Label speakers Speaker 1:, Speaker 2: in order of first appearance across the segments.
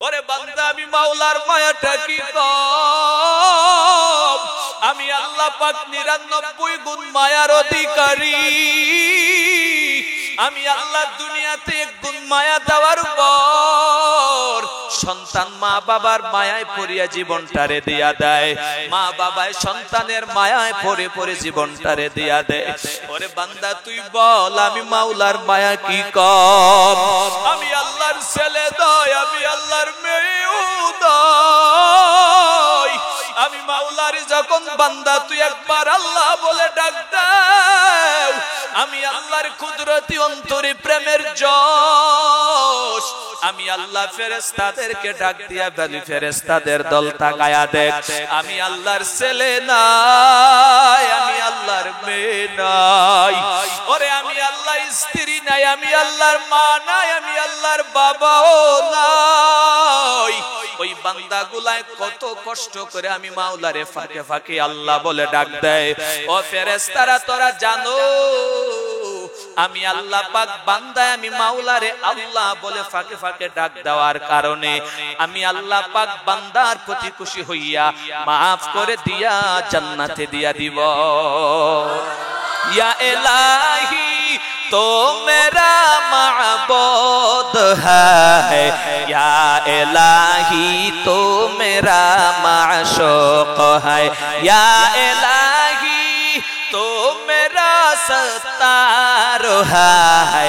Speaker 1: ওরে বান্দা আমি মাওলার মায়াটা কি কম, আমি আল্লাহ পাক 99 গুণ মায়ার অধিকারী। আমি আল্লাহ দুনিয়াতে 1 গুণ মায়া দেওয়ার পর সন্তান মা বাবার মায়ায় পড়িয়া জীবনটারে দিয়া দেয়, মা বাবায় সন্তানের মায়ায় পড়ে পড়ে জীবনটারে দিয়া দেয়। ওরে বান্দা তুই বল আমি মাওলার মায়া কি কম, আমি আল্লাহর ছেলে দয়, আমি আল্লাহর মেয়েও দয়। আমি মাওলার যখন বান্দা তুই একবার আল্লাহ বলে ডাক দাও, আমি আল্লাহর কুদরতি অন্তরে প্রেমের জোশ, আমি আল্লাহ ফেরেশতাদেরকে ডাক দিয়া বলি ফেরেশতাদের দল তাকায়া দেখ, আমি আল্লাহর ছেলে নাই, আমি আল্লাহর মেয়ে নাই। ওরে আমি আল্লাহর স্ত্রী নাই, আমি আল্লাহর মা নাই, আমি আল্লাহর বাবাও নাই। ওই বান্দাগুলায় কত কষ্ট করে আমি মাওলারে ফাঁকে ফাঁকে আল্লাহ বলে ডাক দেয়। ও ফেরেশতারা তোরা জানো আমি আল্লাহ পাক বান্দায় আমি মাওলারে আল্লাহ বলে ফাঁকে ফাঁকে ডাক দেওয়ার কারণে আমি আল্লাহ পাক বান্দার প্রতি খুশি হইয়া মাফ করে দিয়া জান্নাতে দিয়া দিব। ইয়া ইলাহি तो मेरा माबूद है, या इलाही तो मेरा माशूक है, या इलाही तो मेरा सत्तार है,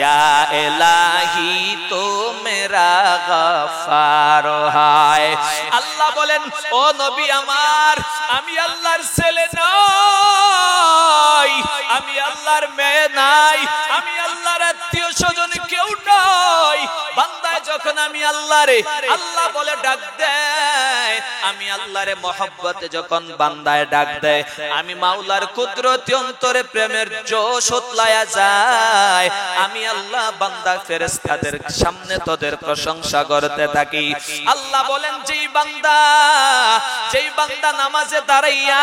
Speaker 1: या इलाही तो मेरा गफ्फार है। अल्लाह बोलेन ओ नबी আমার আমি আল্লাহর ছেলে নই, আমি আল্লাহর মেয়ে নাই, আমি আল্লাহর আত্মীয় স্বজন কেউ নই। বান্দায় যখন আমি আল্লাহরে আল্লাহ বলে ডাক দেয়, আমি আল্লাহরে মহব্বতে যখন বান্দায় ডাক দেয়, আমি মাওলার কুদরতি অন্তরে প্রেমের জোশ উতলায়া যায়। আমি আল্লাহ বান্দা ফেরেশতাদের সামনে তোদের প্রশংসা করতে থাকি। আল্লাহ বলেন যেই বান্দা নামাজে দাঁড়াইয়া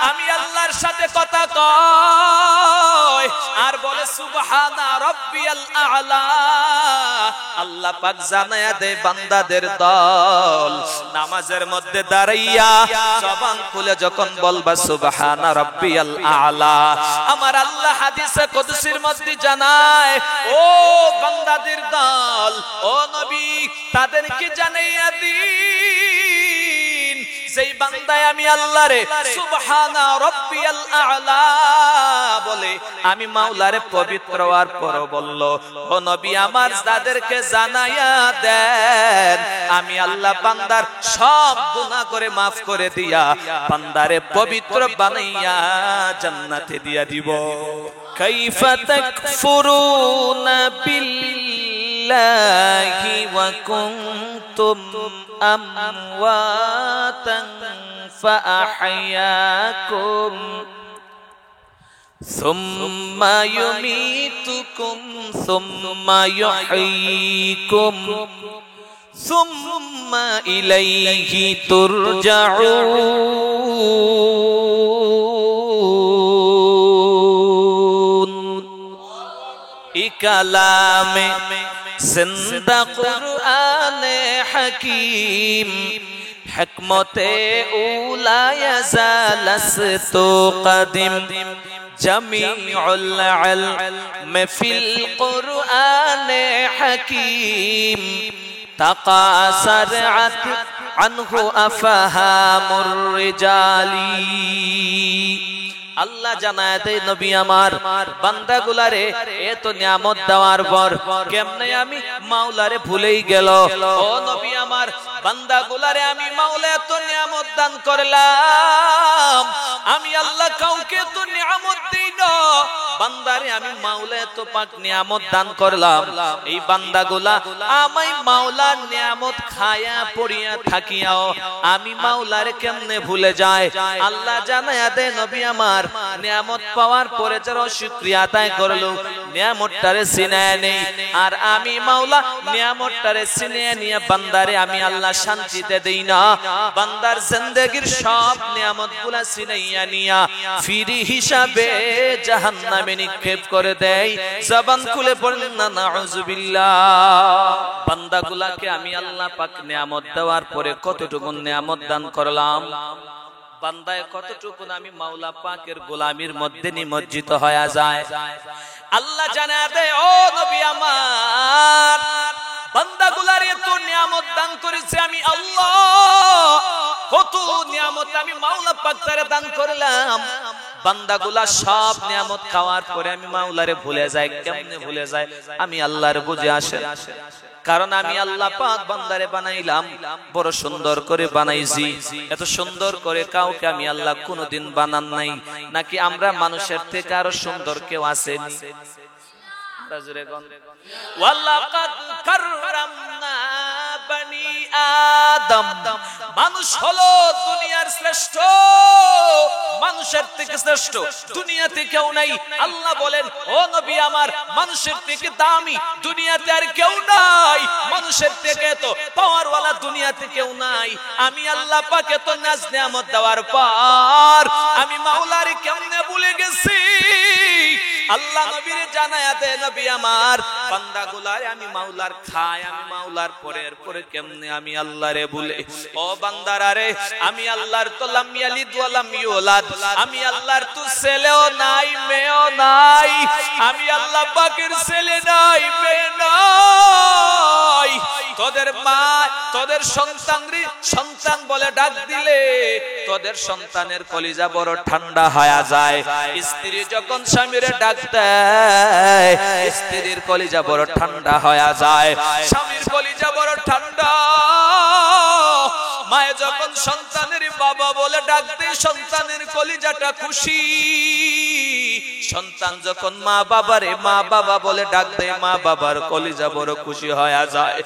Speaker 1: আমি আল্লাহর সাথে কথা কয় আর বলে সুবহানা রাব্বিয়াল আ'লা, আল্লাহ পাক জানায়া দেয় বান্দাদের দল নামাজের মধ্যে দাঁড়াইয়া জবান খুলে যখন বলবা সুবহানা রাব্বিয়াল আ'লা, আমার আল্লাহ হাদিসে কুদসির মধ্যে জানায় ও বান্দাদের দল, ও নবী তাদেরকে জানাইয়া দিন যেই বান্দায় আমি আল্লাহরে সুবহানা রাব্বিয়াল আ'লা বলে আমি মাওলারে পবিত্র আর পর বলল, ও নবী আমার তাদেরকে জানাইয়া দেন আমি আল্লাহ বান্দার সব গুনাহ করে maaf করে দিয়া বান্দারে পবিত্র বানাইয়া জান্নাতে দিয়া দিব। কাইফা তাকফুরুনা বিল্লাহি ওয়া কুনতুম আমওয়াতান ফাআহইয়াকুম সুম্মা ইউমীতুকুম সুম্মা ইউহয়ীকুম সুম্মা ইলাইহি তুরজাউন। ই কালামে জিন্দা কুরআনে হাকীম হিকমতে উলা ইয়াজালাস্তু কদিম জামিউল ইলম ফিল কুরআনে হাকীম তাকাসারআত আনহু আফহামুর রিজালি। আল্লাহ জানায় দেয় নবী আমার বান্দাগুলারে এত নিয়ামত দেওয়ার পর কেমনে আমি মাওলারে ভুলেই গেল। ও নবী আমার বান্দাগুলারে আমি মাওলা এত নিয়ামত দান করলাম, আমি আল্লাহ কাউকে তো নিয়ামত দেই না, বান্দারে আমি মাওলা এত পাক নিয়ামত দান করলাম, এই বান্দাগুলা আমায় মাওলার নিয়ামত খায়া পড়িয়া থাকিয়াও আমি মাওলারে কেমনে ভুলে যায়। আল্লাহ জানায়া দেয় নবী আমার নিয়ামত পাওয়ার পরে যারা শুকরিয়া আদায় করলো নিয়ামতটারে চিনায় নেই, আর আমি মাওলা নিয়ামতটারে চিনিয়ে নিয়ে বান্দারে আমি আল্লাহ শান্তিতে দেই না, বান্দার জিন্দেগীর সব নিয়ামতগুলা চিনাইয়া নিয়া ফিরি হিসাবে জাহান্নামে জাহান্নামে নিক্ষেপ করে দেয়। জবান খুলে পড়লেন না নাউযুবিল্লাহ। বান্দাগুলাকে আমি আল্লাহ পাক নিয়ামত দেওয়ার পরে কতটুকু নিয়ামত দান করলাম, বান্দায় কতটুকু আমি মাওলা পাকের গোলামির মধ্যে নিমজ্জিত হয়ে যায়। আল্লাহ জানা দেয়, ও নবী আমার, বান্দাগুলার এত নিয়ামত দান করেছে আমি আল্লাহ, কত নিয়ামত আমি মাওলা পাক তারে দান করলাম। বান্দাগুলা সব নিয়ামত খাওয়ার পরে আমি মাওলারে ভুলে যাই। কেমনে ভুলে যায়? আমি আল্লাহর বুঝে আসে, কারণ আমি আল্লাহ পাক বান্দারে বানাইলাম, বড় সুন্দর করে বানাইছি। এত সুন্দর করে কাউকে আমি আল্লাহ কোনোদিন বানান নাই। নাকি আমরা মানুষের থেকে আরো সুন্দর কেউ আছেনি? ওয়ালাকাদ কাররামনা বনি আদম। মানুষ হলো দুনিয়ার শ্রেষ্ঠ, মানুষের থেকে শ্রেষ্ঠ দুনিয়াতে কেউ নাই। আল্লাহ বলেন, ও নবী আমার, মানুষের থেকে দামি দুনিয়াতে আর কেউ নাই, মানুষের থেকে তো পাওয়ারওয়ালা দুনিয়াতে কেউ নাই। আমি আল্লাহ পাকে তো নাজ নিয়ামত দেওয়ার পর আমি মাওলারে কেমনে ভুলে গেছি? আল্লাহ নবীরে জানায়া দে, নবী আমার, বান্দাগুলারে আমি মাওলার খাই, আমি মাওলার পরের পরে কেমনে আমি আল্লাহরে ভুলে? ও বান্দারা রে, আমি আল্লাহর তো লাম ইয়ালিদ ওয়া লাম ইউলাদ, আমি আল্লাহর তো ছেলেও নাই মেয়েও নাই, আমি আল্লাহ পাকের ছেলে নাই মেয়ে নাই। তোদের মা তোদের সন্তান বলে ডাক দিলে তোদের সন্তানের কলিজা বড় ঠান্ডা হয়ে যায়। স্ত্রী যখন স্বামীরে ডাক দেয়, স্ত্রীর কলিজা বড় ঠান্ডা হয়ে যায়, স্বামীর কলিজা বড় ঠান্ডা। মায়ে যখন সন্তানের বাবা বলে ডাক দেয়, সন্তানের কলিজাটা খুশি। সন্তান যখন মা বাবারে মা বাবা বলে ডাক দেয়, মা বাবার কলিজা বড় খুশি হয়ে যায়।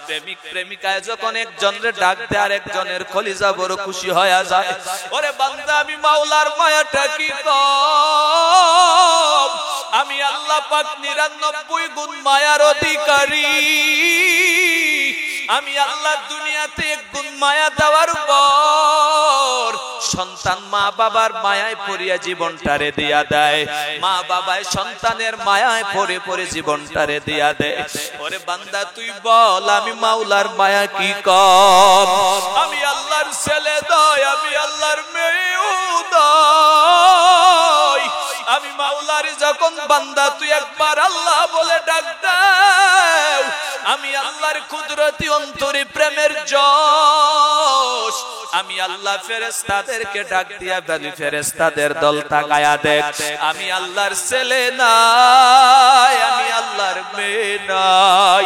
Speaker 1: প্রেমিক প্রেমিকায় যখন একজনের ডাক দেয়, আর একজনের কলিজা বড় খুশি হয়ে যায়। ওরে বান্দা, আমি মাওলার মায়াটা কি কম? আমি আল্লাহ পাক 99 গুণ মায়ার অধিকারী। আমি আল্লাহ দুনিয়াতে 1 গুণ মায়া দেওয়ার পর সন্তান মা বাবার মায়ায় পড়িয়া জীবনটারে দিয়া দেয়, মা বাবায় সন্তানের মায়ায় পড়ে পড়ে জীবনটারে দিয়া দেয়। ওরে বান্দা, তুই বল, আমি মাওলার মায়া কি কম? আমি আল্লাহর ছেলে দয়, আমি আল্লাহর মেয়েও দয়। আমি মাওলার যখন বান্দা তুই একবার আল্লাহ বলে ডাক দাও, আমি আল্লাহর কুদরতি অন্তরে প্রেমের জোশ, আমি আল্লাহ ফেরেশতাদেরকে ডাক দিয়া বলি, ফেরেশতাদের দল তাকায়া দেখ, আমি আল্লাহর ছেলে নাই, আমি আল্লাহর মেয়ে নাই।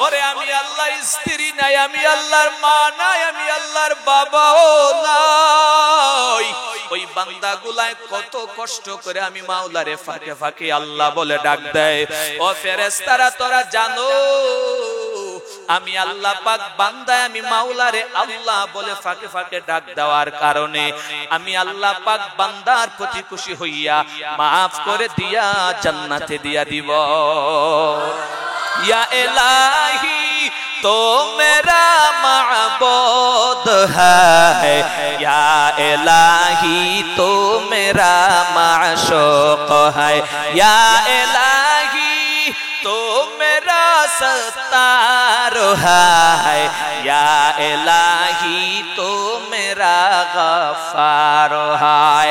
Speaker 1: ওরে আমি আল্লাহ স্ত্রী নাই, আমি আল্লাহর মা নাই, আমি আল্লাহর বাবাও নাই। ওই বান্দাগুলায় কত কষ্ট করে আমি মাওলারে ফাঁকে ফাঁকে আল্লাহ বলে ডাক দেয়। ও ফেরেশতারা, তোরা জানো আমি আল্লাহ পাক বান্দায় আমি মাওলারে আল্লাহ বলে ফাঁকে ফাঁকে ডাক দেওয়ার কারণে আমি আল্লাহ পাক বান্দার প্রতি খুশি হইয়া মাফ করে দিয়া জান্নাতে দিয়া দিব। ইয়া ইলাহি तो मेरा माबूद है, या इलाही तो मेरा माशूक है, या इलाही तो मेरा सत्तार है, या इलाही तो मेरा गफ्फार है।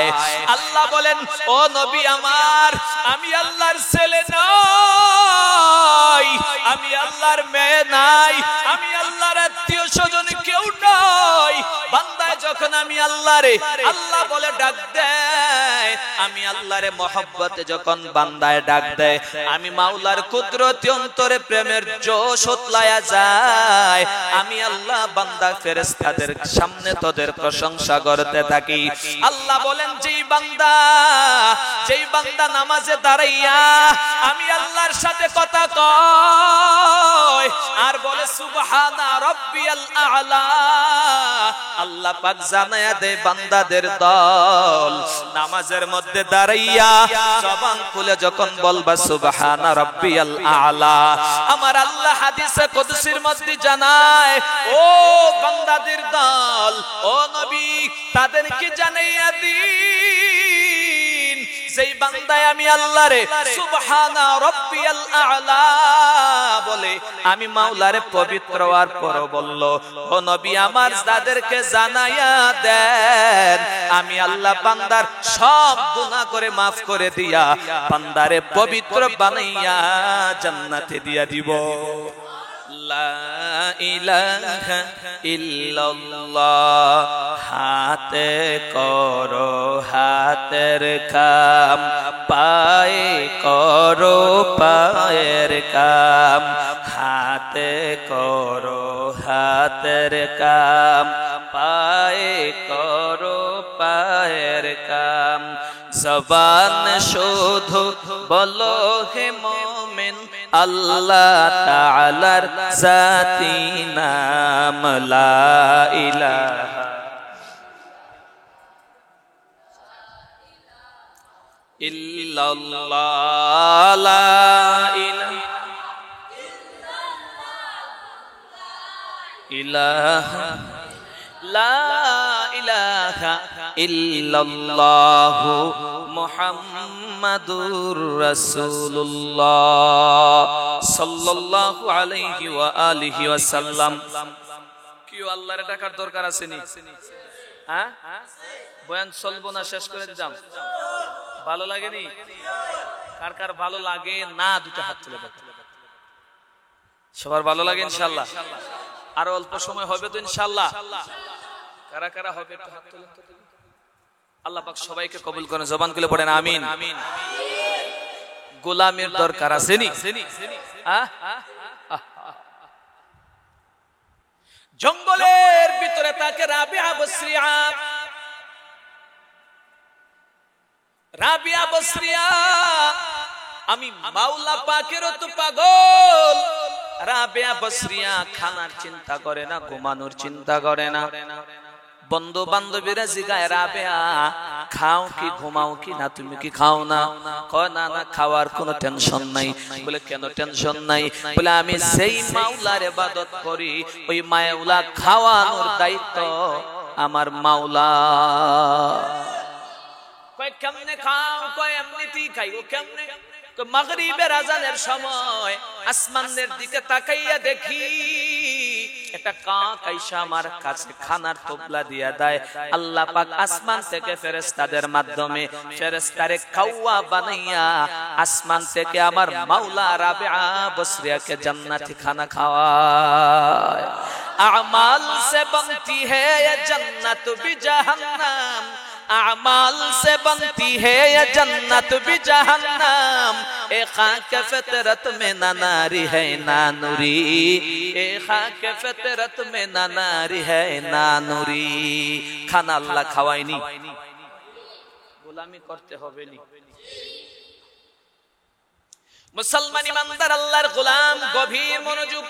Speaker 1: अल्लाह बोलेन, ओ नबी আমার, আমি আল্লাহর ছেলে নই, আমি আল্লাহর মেয়ে নাই, আমি আল্লাহর আত্মীয় স্বজন কেউ নই। বান্দায় যখন আমি আল্লাহরে আল্লাহ বলে ডাক দেয়, আমি আল্লাহরে মহব্বতে যখন বান্দায় ডাক দেয়, আমি মাওলার কুদরতি অন্তরে প্রেমের জোশ উতলায়া যায়। আমি আল্লাহ বান্দা ফেরেশতাদের সামনে তোদের প্রশংসা করতে থাকি। আল্লাহ বলেন, যেই বান্দা নামাজে দাঁড়াইয়া আমি আল্লাহর সাথে কথা কয় আর বলে সুবহানা রাব্বিয়াল আ'লা, আল্লাহ পাক জানায়া দেয় বান্দাদের দল নামাজের মধ্যে দাঁড়াইয়া জবান খুলে যখন বলবা সুবহানা রাব্বিয়াল আ'লা, আমার আল্লাহ হাদিসে কুদসির মধ্যে জানায়, ও বান্দাদের দল, ও নবী তাদেরকে জানাইয়া দিন যেই বান্দায় আমি আল্লাহরে সুবহানা রাব্বিয়াল আ'লা বলে আমি মাওলারে পবিত্র আর পর বলল, ও নবী আমার তাদেরকে জানাইয়া দেন আমি আল্লাহ বান্দার সব গুনাহ করে maaf করে দিয়া বান্দারে পবিত্র বানাইয়া জান্নাতে দিয়া দিব। লা ইলাহা ইল্লাল্লাহ হাতে করো হাতের কাম, পায়ে করো পায়ের কাম, হাতে করো হাতের কাম, পায়ে করো পায়ের কাম। জবান শুধু বলো হে মুমিন আল্লাহ তাআলার জাতি নাম লা ইলাহা ইল্লাল্লাহ লা ইলাহা লা ইলাহা ইল্লাল্লাহু মুহাম্মাদুর রাসূলুল্লাহ সাল্লাল্লাহু আলাইহি ওয়া আলিহি ওয়াসাল্লাম। কি আল্লাহর ডাকার দরকার আছে নি? হ্যাঁ বয়ান চলবো না, শেষ করে দিতাম। ভালো লাগেনি? কার কার ভালো লাগে না দুটো হাত তুলে দেন। সবার ভালো লাগে ইনশাআল্লাহ? আর অল্প সময় হবে তো ইনশাআল্লাহ। কারা কারা হবে একটু হাত তুলে দেন। আল্লাহ পাক সবাইকে কবুল করেন, জবান খুলে পড়েন আমিন। গোলামের দরকার আছে নি? জঙ্গলের ভিতরে তাকে রাবিয়া বসরিয়া আমি মাওলা পাকেরও তো পাগল। রাবিয়া বসরিয়া খানার চিন্তা করে না, ঘুমানোর চিন্তা করে না। বন্ধু বান্ধবীরা জিগায় রাবেয়া খাও কি ঘুমাও কি না, তুমি কি খাও না? কয় না না খাওয়ার কোনো টেনশন নাই। বলে কেন টেনশন নাই? বলে আমি যেই মাওলার ইবাদত করি ওই মাওলা খাওয়ানোর দায়িত্ব আমার মাওলা। কয় কেমনে খাও? কয় এমনিতেই খাই। ও কেমনে? মাগরিবের আজানের সময় আসমানের দিকে তাকাইয়া দেখি একটা কাক আইসা আমার কাছে খানার টোপলা দিয়া দেয়। আল্লাহ পাক আসমান থেকে ফেরেশতাদের মাধ্যমে ফেরেশতারে কাওয়া বানাইয়া আসমান থেকে আমার মাওলা রাবিয়া বসরিয়াকে জান্নাতি খানা খাওয়ায়। আমাল সে बनती है ये जन्नत भी जहन्नम, अमाल से बनती है ये जन्नत भी जहन्नम। ए खाक फितरत में ना नारी है ना नूरी, ए खाक फितरत में ना नारी है ना नूरी। खाना अल्लाह खावायनी, গোলামি করতে হবে নি। মুসলমান ইমানদার আল্লাহর গোলাম, গভীর মনোযোগ।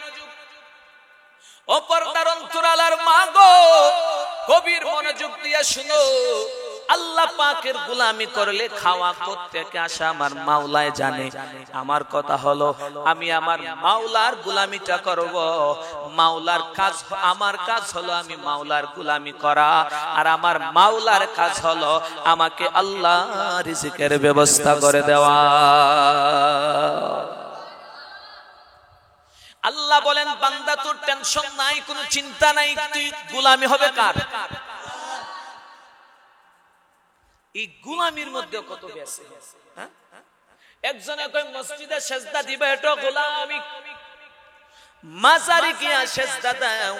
Speaker 1: ও পর্দার অন্তরালার মা গো, গভীর মনোযোগ দিয়ে শুনো। আল্লাহ পাকের গোলামি করলে খাওয়া কোত্থেকে আসে আমার মাওলায় জানে। আমার কথা হলো আমি আমার মাওলার গোলামিটা করব। মাওলার কাজ, আমার কাজ হলো আমি মাওলার গোলামি করা, আর আমার মাওলার কাজ হলো আমাকে আল্লাহ রিজিকের ব্যবস্থা করে দেওয়া। আল্লাহ বলেন বান্দা তোর টেনশন নাই, কোনো চিন্তা নাই, তুই গোলামি হবে কার? এই গোলামির মধ্যে কত বেশি। একজনে কয় মসজিদে সেজদা দিবে, এটা গোলামি। মাজারে গিয়া সেজদা দাও।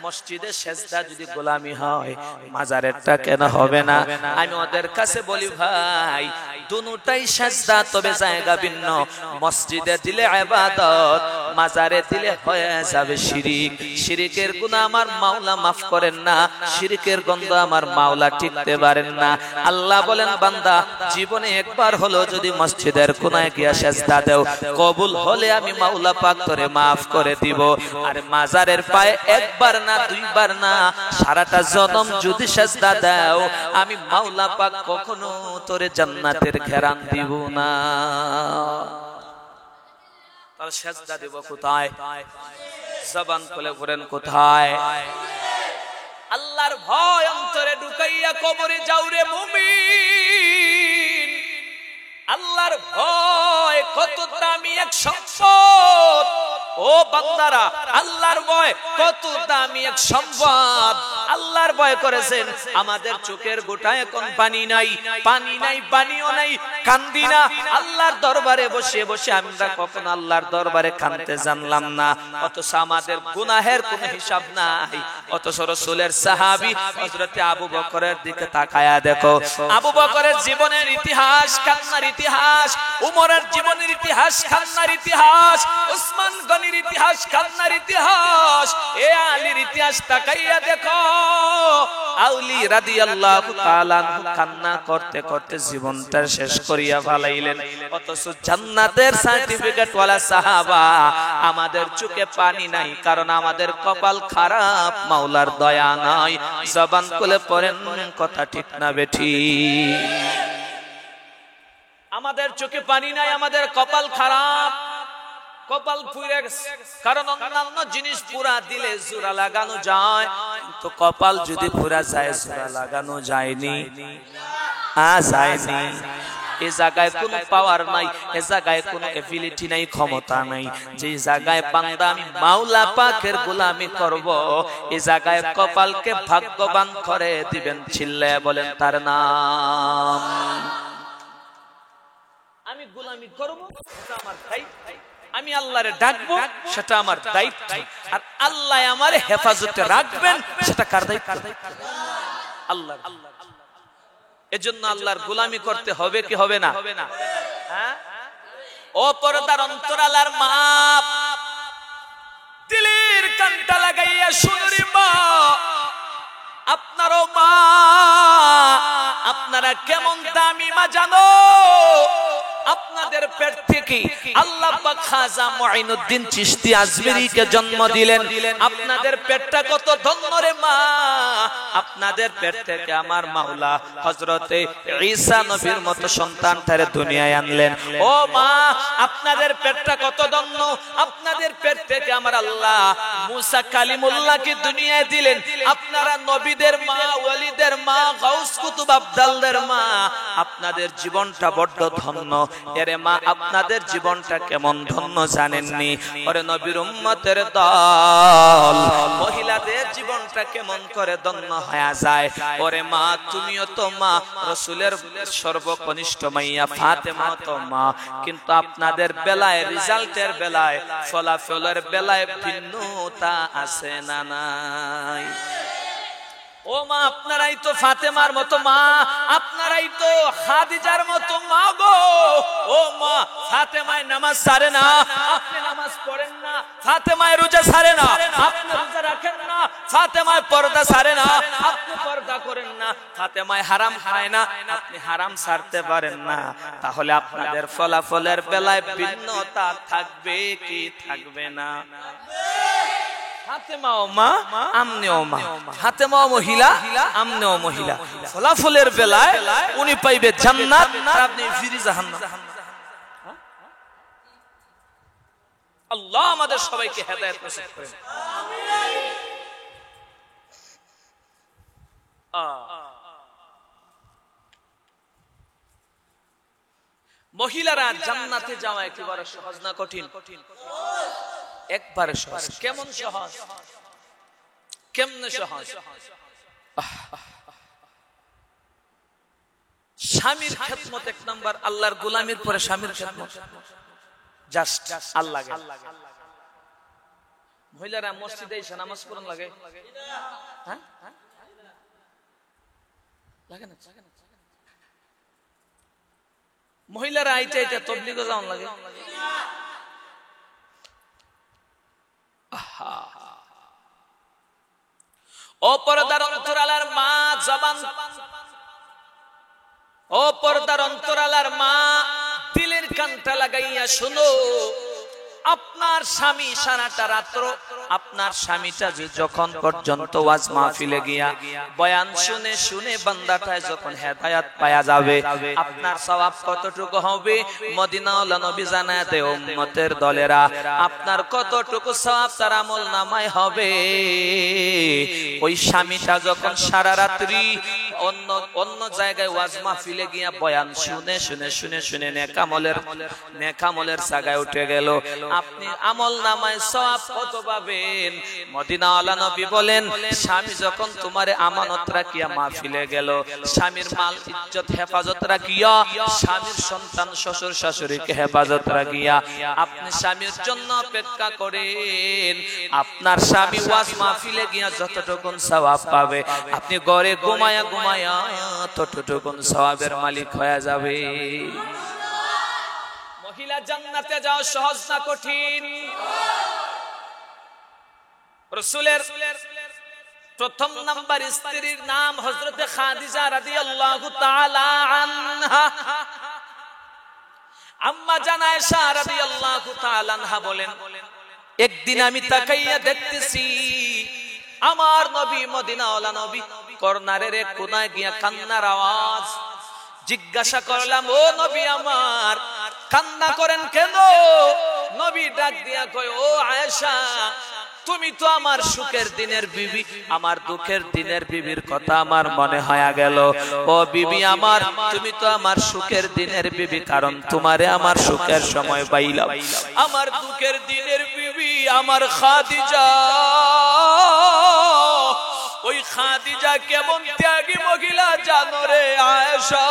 Speaker 1: মসজিদে সেজদা যদি গোলামি হয়, মাজারেরটা কেন হবে না? আমি ওদের কাছে বলি ভাই দুটোটাই সেজদা, তবে জায়গা ভিন্ন। মসজিদে দিলে ইবাদত, মাজারে দিলে হয়ে যাবে শিরিক। শিরিকের গুনাহ আমার মাওলা মাফ করেন না, শিরিকের গন্ধ আমার মাওলা টিকতে পারেন না। আল্লাহ বলেন বান্দা জীবনে একবার হলো যদি মসজিদের কোনায় গিয়া সেজদা দাও, কবুল হলে আমি মাওলা পাক তোরে মাফ করে দিব। আর মাজারের পায়ে একবার না দুইবার না, সারাটা জনম যদি সেজদা দাও আমি মাওলা পাক কখনো তোরে জান্নাতের ঘেরান দিব না। তাহলে সেজদা দেব কোথায়? জবান খুলে বলেন কোথায়? আল্লাহর ভয় অন্তরে ঢুকাইয়া কবরে যাও রে মুমিন। আল্লাহর ভয় কত দামি এক সম্পদ। ও বান্দারা, আল্লাহর ভয় কত দামি এক সম্পদ। আল্লাহর ভয় করেছেন, আমাদের চোখের গোটায় এখন পানি নাই, পানি নাই, পানিও নাই, কান্দি না। আল্লাহর দরবারে বসে বসে আমরা কখন আল্লাহর দরবারে কাঁদতে জানলাম না, অথচ আমাদের গুনাহের কোনো হিসাব নাই। অথচ রাসূলের সাহাবী হযরতে আবু বকরের দিকে তাকায়া দেখো, আবু বকরের জীবনের ইতিহাস কান্নার ইতিহাস, উমরের জীবনের ইতিহাস কান্নার ইতিহাস, উসমান গনির ইতিহাস কান্নার ইতিহাস, এ আলীর ইতিহাস তাকাইয়া দেখো। আলী রাদিয়াল্লাহু তাআলা কান্না করতে করতে জীবনটা শেষ করিয়া ফেলাইলেন। অথচ জান্নাতের সার্টিফিকেট ওয়ালা সাহাবা, আমাদের চোখে পানি নাই কারণ আমাদের কপাল খারাপ, মাওলার দয়া নাই। জবান খুলে পড়েন, কথা ঠিক না বেঠি? আমাদের চোখে পানি নাই, আমাদের কপাল খারাপ, কপাল পুড়ে গেছে। কারণ অন্যান্য জিনিস পুরা দিলে জোড়া লাগানো যায়, কিন্তু কপাল যদি পুরা যায় জোড়া লাগানো যায়নি, যায়নি। এই জায়গায় কোনো পাওয়ার নাই, এই জায়গায় কোনো এবিলিটি নাই, ক্ষমতা নাই। যে জায়গায় বান্দা আমি মাওলা পাকের গোলামি করব, এই জায়গায় কপালকে ভাগ্যবান করে দিবেন। চিল্লায়া বলেন তার নাম। আমি গোলামি করব, এটা আমার দায়িত্ব। আমি আল্লাহরে ডাকবো, সেটা আমার দায়িত্ব। আর আল্লাহ আমার হেফাজতে রাখবেন, সেটা কার দায়িত্ব? আল্লাহ। এজন্য আল্লাহর গোলামি করতে হবে কি হবে না? হ্যাঁ? ও পর্দার অন্তরালার মা, দিলের কানটা লাগাইয়া শুনুরি মা, আপনারও মা, আপনারা কেমন দামি মা জানো? আপনাদের পেট থেকে আল্লাহ পাক খাজা মুঈনুদ্দিন চিশতি আজমিরীকে জন্ম দিলেন। আপনাদের পেটটা কত ধন্য রে মা! আপনাদের পেট থেকে আমার মাওলা হযরতে ঈসা নবীর মতো সন্তানটারে দুনিয়ায় আনলেন। ও মা, আপনাদের পেটটা কত ধন্য! আপনাদের পেট থেকে আমার আল্লাহ মুসা কালিমুল্লাহকে দুনিয়ায় দিলেন। আপনারা নবীদের মা, ওয়ালিদের মা, গাউস কুতুব আবদালদের মা। আপনাদের জীবনটা বড্ড ধন্য। এরে মা, আপনাদের জীবনটা কেমন ধন্য জানেননি? ওরে নবীর উম্মতের দল, মহিলাদের জীবনটা কেমন করে ধন্য হয়ে যায়। ওরে মা, তুমিও তো মা, রাসূলের সর্বকনিষ্ঠ মাইয়া ফাতেমা তো মা, কিন্তু আপনাদের বেলায়, রেজাল্টের বেলায়, ফলাফলের বেলায় ভিন্নতা আছে না নাই? ও মা, আপনারাই তো ফাতেমার মতো মা, আপনারাই তো খাদিজার মতো মা গো। ও মা, ফাতেমায় নামাজ ছাড়ে না, আপনি নামাজ পড়েন না। ফাতেমায় রোজা ছাড়ে না, আপনি রোজা রাখেন না। ফাতেমায় পর্দা ছাড়ে না, আপনি পর্দা করেন না। ফাতেমায় হারাম খায় না, আপনি হারাম ছাড়তে পারেন না। তাহলে আপনাদের ফলাফলের বেলায় ভিন্নতা থাকবে কি থাকবে না? ফাতেমাও মা, আমনেও মা। ফাতেমাও মহিলা, আমনেও মহিলা। ফলাফলের বেলায় উনি পাইবে জান্নাত, আর আপনি ফিরে জাহান্নাম। আল্লাহ আমাদের সবাইকে হেদায়েত নসিব করেন। মহিলারা জান্নাতে যাওয়া একেবারে সহজ না কঠিন? একবারে সহজ। কেমন সহজ? কেমনে সহজ? স্বামীর খেদমত এক নাম্বার, আল্লাহর গোলামির পরে স্বামীর খেদমত। জাস্ট আল্লাহ। মহিলারা মসজিদে এসে নামাজ পড়ন লাগে? হ্যাঁ, লাগে না? মহিলারা আইতে আইতে তবলিগে যাওয়ান লাগে? ও পর্দার অন্তরালার মা, জবান, ও পর্দার অন্তরালার মা, দিলের কানটা লাগাইয়া শুনো। আপনার স্বামী সারাটা রাত্র, আপনার স্বামীটা যখন পর্যন্ত ওয়াজ মাহফিলে গিয়া বয়ান শুনে শুনে বান্দাটায় যখন হেদায়েত পায়া যাবে, আপনার সওয়াব কতটুকু হবে? মদিনাওয়ালা নবী জানায় দেয় উম্মতের দলেরা, আপনার কতটুকু সওয়াব তার আমলনামায় হবে। ওই স্বামীটা যখন সারা রাত্রি অন্য অন্য জায়গায় ওয়াজ মাহফিলে গিয়া বয়ান শুনে শুনে শুনে শুনে নেকামলের জায়গায় উঠে গেল, আপনি আমল নামায় সওয়াব কত পাবেন? মদিনাওয়ালা নবী বলেন, স্বামী যখন তোমারে আমানত রাখিয়া মাহফিলে গেল, স্বামীর মাল ইজ্জত হেফাজত রাখিয়া, স্বামীর সন্তান শ্বশুর শাশুড়িকে হেফাজত রাখিয়া আপনি স্বামীর জন্য অপেক্ষা করেন, আপনার স্বামী ওয়াজ মাহফিলে গিয়া যতটুকুন সওয়াব পাবে, আপনি ঘরে ঘুমায়া ঘুমায়া ততটুকুন সওয়াবের মালিক হয়ে যাবে। মহিলা জান্নাতে যাওয়া সহজ না কঠিন? রাসূলের প্রথম নাম্বার স্ত্রীর নাম হযরতে খাদিজা রাদিয়াল্লাহু তাআলা আনহা। আম্মা জান আয়েশা রাদিয়াল্লাহু তাআলা আনহা বলেন, একদিন আমি তাকাইয়া দেখতেছি আমার নবী, মদিনাওয়ালা নবী কর্নারের এক কোনায় গিয়া কান্নার আওয়াজ। জিজ্ঞাসা করলাম, ও নবী আমার, কান্না করেন কেন? নবী ডাক দিয়া কয়, ও আয়েশা, তুমি তো আমার সুখের দিনের বিবি, আমার দুঃখের দিনের বিবির কথা আমার মনে হয়ে গেল। ও বিবি আমার, তুমি তো আমার সুখের দিনের বিবি, কারণ তোমারে আমার সুখের সময় পাইলাম। আমার দুঃখের দিনের বিবি আমার খাদিজা, ওই খাদিজা কেমন ত্যাগী মহিলা জানো রে আয়েশা?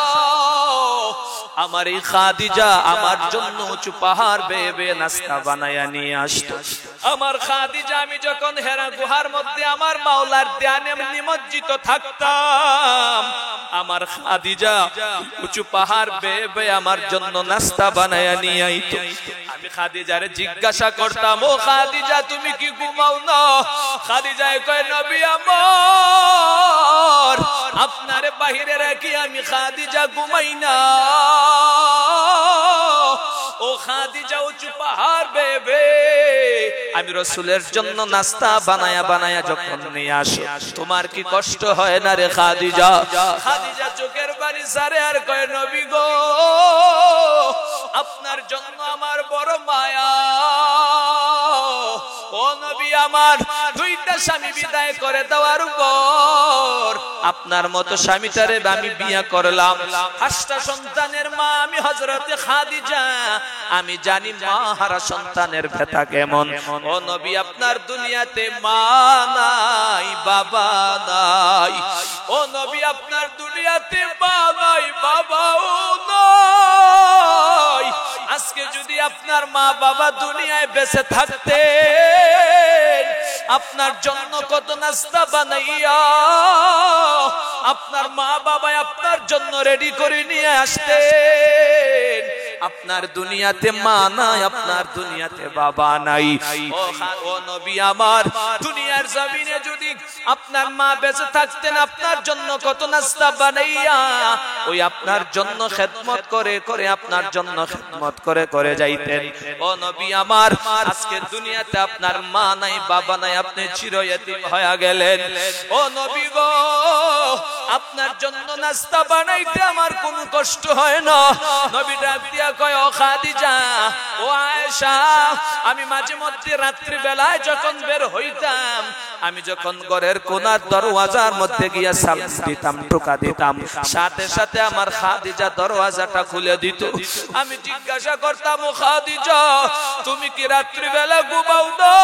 Speaker 1: আমার এই খাদিজা আমার জন্য উঁচু পাহাড় বেয়ে বেয়ে নাস্তা বানায়া নিয়ে আসতো। আমার খাদিজা, আমি যখন হেরা গুহার মধ্যে আমার মাওলার ধ্যানে নিমজ্জিত থাকতাম, আমার খাদিজা উঁচু পাহাড় বেয়ে বেয়ে আমার জন্য নাস্তা বানায়া নিয়ে আইতো। আমি খাদিজারে জিজ্ঞাসা করতাম, ও খাদিজা, তুমি কি ঘুমাও না? খাদিজায় কয়, নবী আমার, আপনারে বাহিরে রাখি আমি খাদিজা ঘুমাই না। ও খাদিজা উঁচু পাহাড় বেয়ে বেয়ে আমি রাসূলের জন্য নাস্তা বানায়া বানায়া যখন নিয়ে আসো, তোমার কি কষ্ট হয় না রে খাদিজা? খাদিজা চোখের পানি সারে আর কয়, নবী গো, আপনার জন্য আমার বড় মায়া। ও নবী আমার, দুইটা স্বামী বিদায় করে দেওয়ার পর আপনার মতো স্বামীটারে আমি বিয়ে করলাম। 5টা সন্তানের মা আমি হযরতে খাদিজা, আমি জানি মা হারা সন্তানের ব্যথা কেমন। ও নবী, আপনার দুনিয়াতে মা নাই, বাবা নাই। ও নবী, আপনার দুনিয়াতে মা নাই, বাবাও নাই। আজকে যদি আপনার মা বাবা দুনিয়ায় বেঁচে থাকতেন, আপনার জন্য কত নাস্তা বানাইয়া আপনার মা বাবা আপনার জন্য রেডি করে নিয়ে আসতেন। আপনার দুনিয়াতে মা নাই, আপনার দুনিয়াতে বাবা নাই। ও নবী আমার, দুনিয়ার জমিনে যদি আপনার মা বেঁচে থাকতেন, আপনার জন্য কত নাস্তা বানাইয়া ওই আপনার জন্য খেদমত করে করে, আপনার জন্য খেদমত করে করে যাইতেন। ও নবী আমার, আজকে দুনিয়াতে আপনার মা নাই, বাবা নাই, আপনি চিরয়তীম হয়ে গেলেন। ও নবী গো, আপনার জন্য নাস্তা বানাইতে আমার কোনো কষ্ট হয় না। নবী ডাক দিয়া কয়, ও খাদিজা, ও আয়েশা, আমি মাঝে মধ্যে রাত্রি বেলায় যখন বের হইতাম, আমি যখন ঘরের কোনার দরওয়াজার মধ্যে গিয়া সালাম দিতাম, টোকা দিতাম, সাথে সাথে আমার খাদিজা দরওয়াজাটা খুলে দিত। আমি জিজ্ঞাসা করতাম, ও খাদিজা, তুমি কি রাত্রি বেলা ঘুমাও না?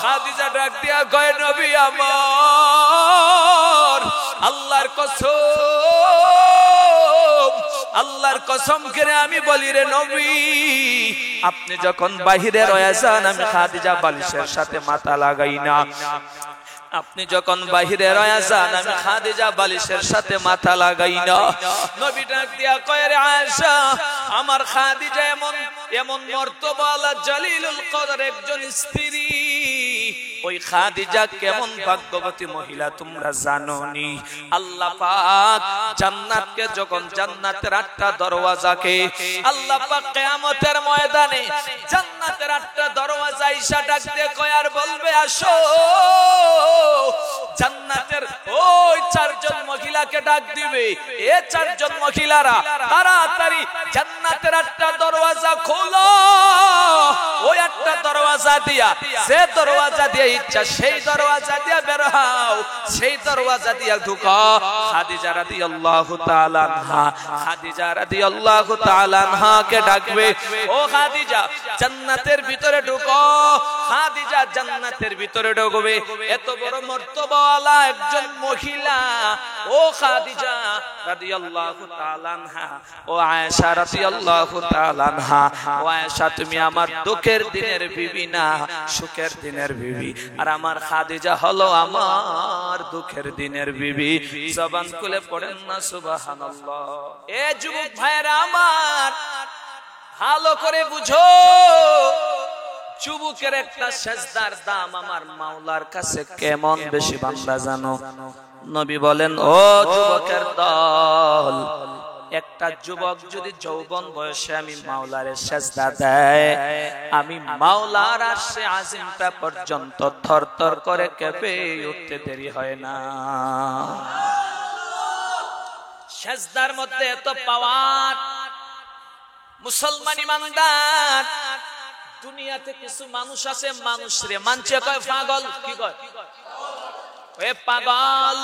Speaker 1: খাদিজা ডাক দিয়া কয়, নবী আমার, আল্লাহর কসম, আল্লাহর কসম করে আমি বলি রে নবী, আপনি যখন বাহিরে রয়ে যান, আমি খাদিজা বালিশের সাথে মাথা লাগাই না। আপনি যখন বাহিরে রয়ে যান, আমি খাদিজা বালিশের সাথে মাথা লাগাই না। নবী ডাক দিয়া কয়, রে আয়েশা, আমার খাদিজা এমন এমন মর্তবালা জলিলুল কদর একজন স্ত্রী। ওই খাদিজা কেমন ভাগ্যবতী মহিলা তোমরা জানো নি? আল্লাহ পাক জান্নাতকে যখন, জান্নাতের 8টা দরওয়াজাকে আল্লাহ পাক কিয়ামতের ময়দানে জান্নাতের 8টা দরওয়াজা ঈশা ডাক দিয়ে কয় আর বলবে, আসো। জান্নাতের ওই 4 জন মহিলাকে ডাক দিবে, এই 4 জন মহিলারা তাড়াতাড়ি জান্নাতের 8টা দরওয়াজা খোলো। ওই একটা দরওয়াজা দিয়া, যে দরওয়াজা দিয়ে ইচ্ছা সেই দরওয়াজা দিয়া বের হও, সেই দরওয়াজা দিয়া ঢুকো। খাদিজা রাদিয়াল্লাহু তাআলা আনহা, খাদিজা রাদিয়াল্লাহু তাআলা আনহাকে ডাকবে, ও খাদিজা জান্নাতের ভিতরে ঢুকো। খাদিজা জান্নাতের ভিতরে ঢুকবে। এত বড় মর্তবাওয়ালা একজন মহিলা, ও খাদিজা রাদিয়াল্লাহু তাআলা আনহা, ও আয়েশা রাদিয়াল্লাহু তাআলা আনহা, ও আয়েশা তুমি আমার দুঃখের দিনের বিবি না, সুখের দিনের বিবি, আর আমার খাদিজা হলো আমার দুঃখের দিনের বিবি। জবান খুলে পড়েন না সুবহানাল্লাহ। এ যুবক ভাইরা আমার, ভালো করে বুঝো, যুবকের একটা সেজদার দাম আমার মাওলার কাছে কেমন বেশি বান্দা জানো? নবী বলেন, ও যুবকের দল, একটা যুবক যদি যৌবন বয়সে আমি মাওলারে সেজদা দেয়, আমি মাওলার আরশে আজিমটা পর্যন্ত থরথর করে কেঁপে উঠতে দেরি হয় না। সেজদার মধ্যে এত পাওয়ার। মুসলমান ইমানদার, দুনিয়াতে কিছু মানুষ আছে, মানুষ রে মানছে কয় পাগল। কি কয়? এ পাগল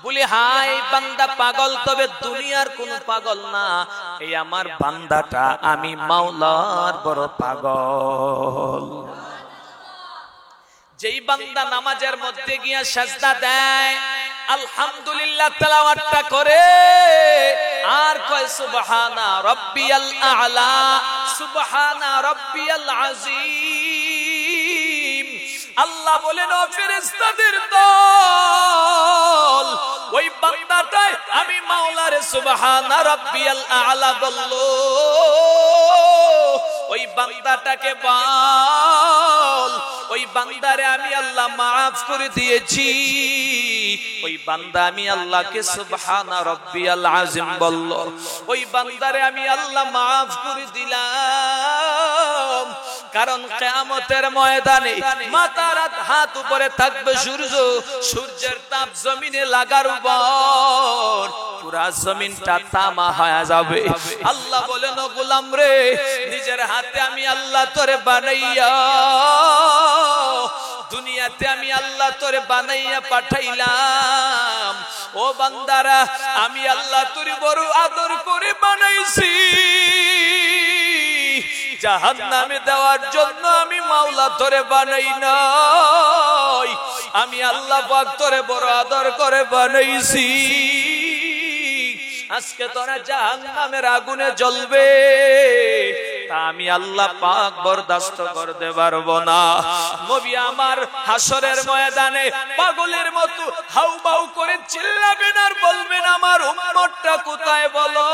Speaker 1: বলি, হাই বান্দা পাগল, তবে দুনিয়ার কোন পাগল না। এই আমার বান্দাটা আমি মাওলার বড় পাগল। যেই বান্দা নামাজের মধ্যে গিয়া সেজদা দেয়, আলহামদুলিল্লাহ তেলাওয়াতটা করে, আর কয় সুবহানা রাব্বিয়াল আ'লা, সুবহানা রাব্বিয়াল আযীম। আল্লাহ বলেন, ও ফেরেশতাদের দল, ওই বান্দাটাই আমি মাওলারে সুবহানা রাব্বিয়াল আ'লা বলল। ওই বান্দাটাকে বল, ওই বান্দারে আমি আল্লাহ মাফ করে দিয়েছি। ওই বান্দা আমি আল্লাহকে সুবহানা রাব্বিয়াল আযীম বলল। ওই বান্দারে আমি আল্লাহ মাফ করে দিলাম। কারণ কিয়ামতের ময়দানে মাথার হাত উপরে থাকবে সূর্য, সূর্যের তাপ জমিনে লাগার উপর পুরা জমিনটা তামা হয়ে যাবে। আল্লাহ বলেন, ও গোলাম রে, নিজের হাতে আমি আল্লাহ তোরে বানাইয়া দুনিয়াতে আমি আল্লাহ তোরে বানাইয়া পাঠাইলাম। ও বান্দারা, আমি আল্লাহ তোরে বড় আদর করে বানাইছি। জাহান্নামে দেওয়ার জন্য আমি মাওলা তোরে বানাই নাই, আমি আল্লাহ পাক তোরে বড় আদর করে বানাইছি। আজকে তোরা জাহান্নামের আগুনে জ্বলবে, তা আমি আল্লাহ পাক বরদাস্ত করতে পারবো না। নবী আমার হাসরের ময়দানে পাগলের মতো হাউমাউ করে চিল্লাবেন আর বলবেন, আমার উম্মতটা কোথায় বলো?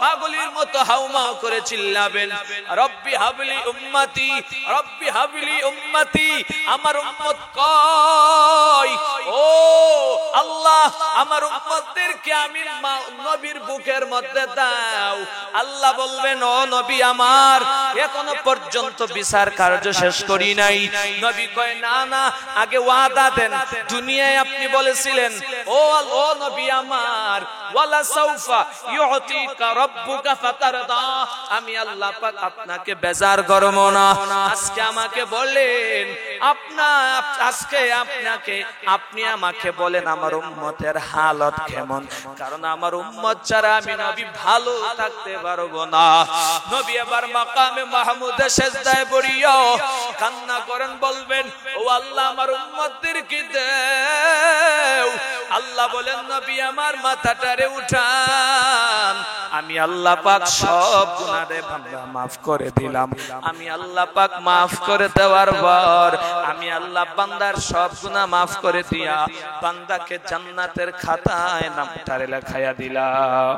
Speaker 1: পাগলের মতো হাউমাউ করে চিল্লাবেন, রব্বি হাবলি উম্মতি, রব্বি হাবলি উম্মতি, আমার উম্মত কয়? ও আল্লাহ, আমার উম্মতদেরকে আমি নবীর বুকের মধ্যে দাও। আল্লাহ বলবেন, ও নবী আমার, এখনো পর্যন্ত বিচার কার্য শেষ করি নাই। নবী কয়, না না, আগে ওয়াদা দেন। দুনিয়ায় আপনি বলেছিলেন, ও নবী আমার, ওয়ালা সাউফা ইউতিকা রাব্বুকা ফাতারদা, আমি আল্লাহ পাক আপনাকে বেজার করব না। আজকে আমাকে বলেন, আপনি আমাকে বলেন আমার উম্মতের হালত কেমন? কারণ আমার উম্মত ছাড়া আমি নবী ভালো থাকতে পারবো না। নবী আবার মাকামে মাহমুদে সেজদায় পড়িয়া কান্না করেন, বলবেন, ও আল্লাহ, আমার উম্মতদেরকে দাও। আল্লাহ বলেন, নবী আমার মাথাটারে উঠান, আমি আল্লাহ পাক সব গুনাহে বান্দা মাফ করে দিলাম। আমি আল্লাহ পাক মাফ করে দেওয়ার পর আমি আল্লাহ বান্দার সব গুনাহ মাফ করে দিয়া বান্দাকে জান্নাতের খাতায় নামটারে লেখাইয়া দিলাম।